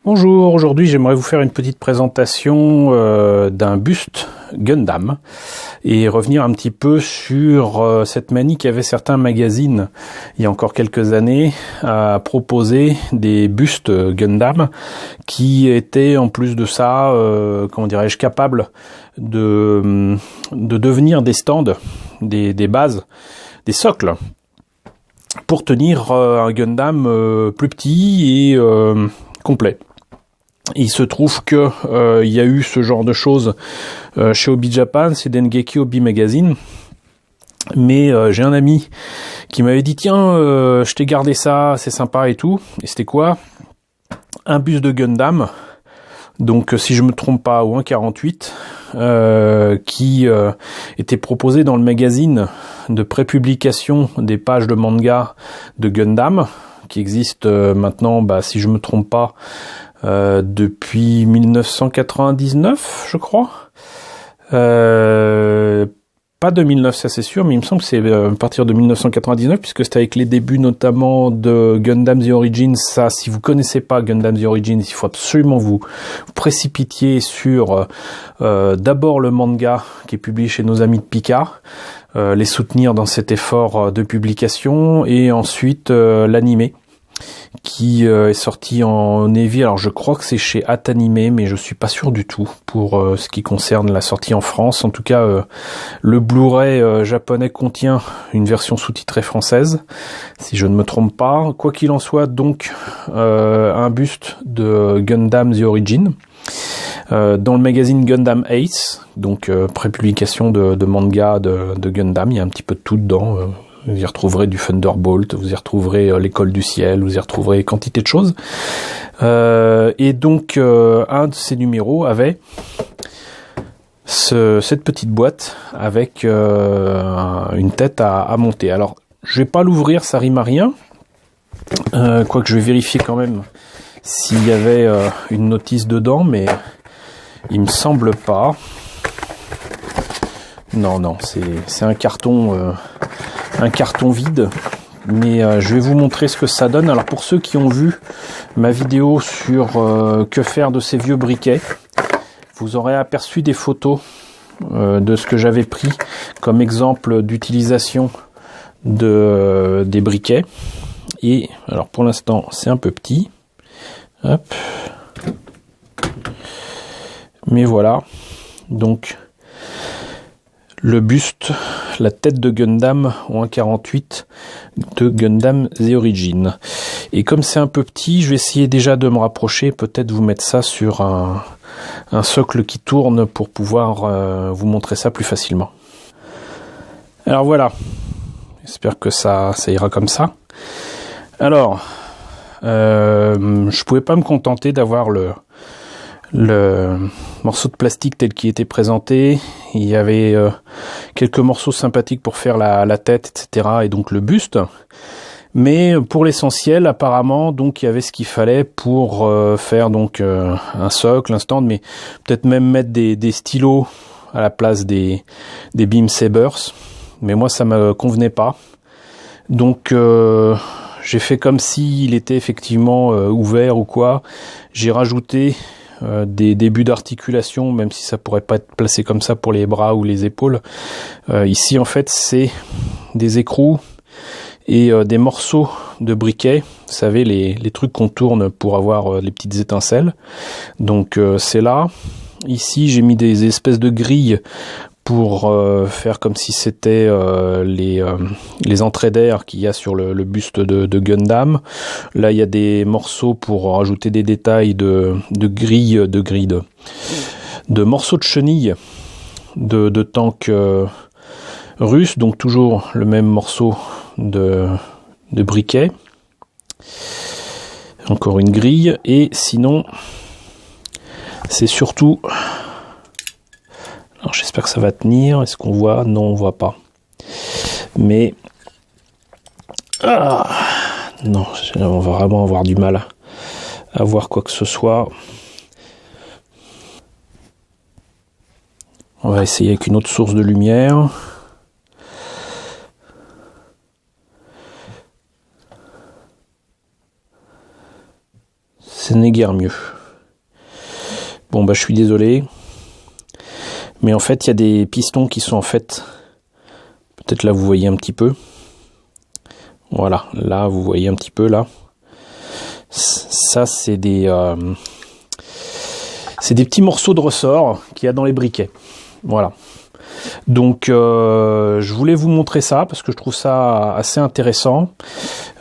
Bonjour, aujourd'hui j'aimerais vous faire une petite présentation d'un buste Gundam et revenir un petit peu sur cette manie qu'avaient certains magazines il y a encore quelques années à proposer des bustes Gundam qui étaient en plus de ça, comment dirais-je, capables de devenir des stands, des bases, des socles pour tenir un Gundam plus petit et complet. Il se trouve que il y a eu ce genre de choses chez Hobby Japan, c'est Dengeki Hobby Magazine. Mais j'ai un ami qui m'avait dit tiens, je t'ai gardé ça, c'est sympa et tout. Et c'était quoi? Un buste de Gundam. Donc si je me trompe pas, ou un 48, qui était proposé dans le magazine de prépublication des pages de manga de Gundam, qui existe maintenant, si je me trompe pas, depuis 1999, je crois. Pas 2009, ça c'est sûr, mais il me semble que c'est à partir de 1999, puisque c'était avec les débuts notamment de Gundam The Origins. Ça, si vous connaissez pas Gundam The Origins, il faut absolument vous précipiter sur d'abord le manga qui est publié chez nos amis de Pika, les soutenir dans cet effort de publication, et ensuite l'animé qui est sorti en Eevee. Alors je crois que c'est chez Atanime, mais je suis pas sûr du tout pour ce qui concerne la sortie en France. En tout cas, le Blu-ray japonais contient une version sous-titrée française, si je ne me trompe pas. Quoi qu'il en soit, donc un buste de Gundam The Origin dans le magazine Gundam Ace, donc prépublication de manga de Gundam. Il y a un petit peu de tout dedans. Vous y retrouverez du Thunderbolt, vous y retrouverez l'école du ciel, vous y retrouverez quantité de choses. Et donc, un de ces numéros avait cette petite boîte avec une tête à monter. Alors, je vais pas l'ouvrir, ça rime à rien. Quoique je vais vérifier quand même s'il y avait une notice dedans, mais il me semble pas. Non, c'est un carton vide, mais je vais vous montrer ce que ça donne. Alors pour ceux qui ont vu ma vidéo sur que faire de ces vieux briquets, vous aurez aperçu des photos de ce que j'avais pris comme exemple d'utilisation des briquets. Et alors pour l'instant c'est un peu petit, hop, mais voilà, donc le buste, la tête de Gundam en 1.48 de Gundam The Origin. Et comme c'est un peu petit, je vais essayer déjà de me rapprocher, peut-être vous mettre ça sur un socle qui tourne pour pouvoir vous montrer ça plus facilement. Alors voilà, j'espère que ça ira comme ça. Alors, je pouvais pas me contenter d'avoir le morceau de plastique tel qu'il était présenté. Il y avait quelques morceaux sympathiques pour faire la tête, etc. et donc le buste. Mais pour l'essentiel, apparemment, donc il y avait ce qu'il fallait pour faire donc un socle, un stand, mais peut-être même mettre des stylos à la place des Beam Sabers. Mais moi, ça me convenait pas. Donc j'ai fait comme s'il était effectivement ouvert ou quoi. J'ai rajouté des débuts d'articulation, même si ça pourrait pas être placé comme ça pour les bras ou les épaules. Ici en fait c'est des écrous et des morceaux de briquet, vous savez les trucs qu'on tourne pour avoir les petites étincelles. Donc c'est là. Ici j'ai mis des espèces de grilles pour faire comme si c'était les entrées d'air qu'il y a sur le buste de Gundam. Là, il y a des morceaux pour rajouter des détails de grilles, de morceaux de chenilles de tank russe, donc toujours le même morceau de briquet. Encore une grille, et sinon, c'est surtout... Alors j'espère que ça va tenir. Est-ce qu'on voit? Non, on voit pas. Mais non, on va vraiment avoir du mal à voir quoi que ce soit. On va essayer avec une autre source de lumière. Ce n'est guère mieux. Bon bah je suis désolé, mais en fait il y a des pistons qui sont en fait, peut-être là vous voyez un petit peu, voilà, là vous voyez un petit peu là, ça c'est des petits morceaux de ressort qu'il y a dans les briquets, voilà. Donc je voulais vous montrer ça parce que je trouve ça assez intéressant.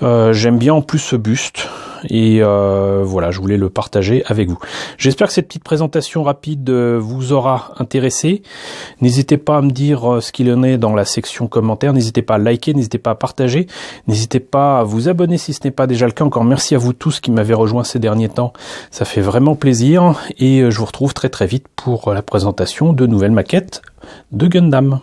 J'aime bien en plus ce buste et voilà, je voulais le partager avec vous. J'espère que cette petite présentation rapide vous aura intéressé. N'hésitez pas à me dire ce qu'il en est dans la section commentaires. N'hésitez pas à liker, n'hésitez pas à partager, n'hésitez pas à vous abonner si ce n'est pas déjà le cas. Encore merci à vous tous qui m'avez rejoint ces derniers temps. Ça fait vraiment plaisir et je vous retrouve très très vite pour la présentation de nouvelles maquettes de Gundam.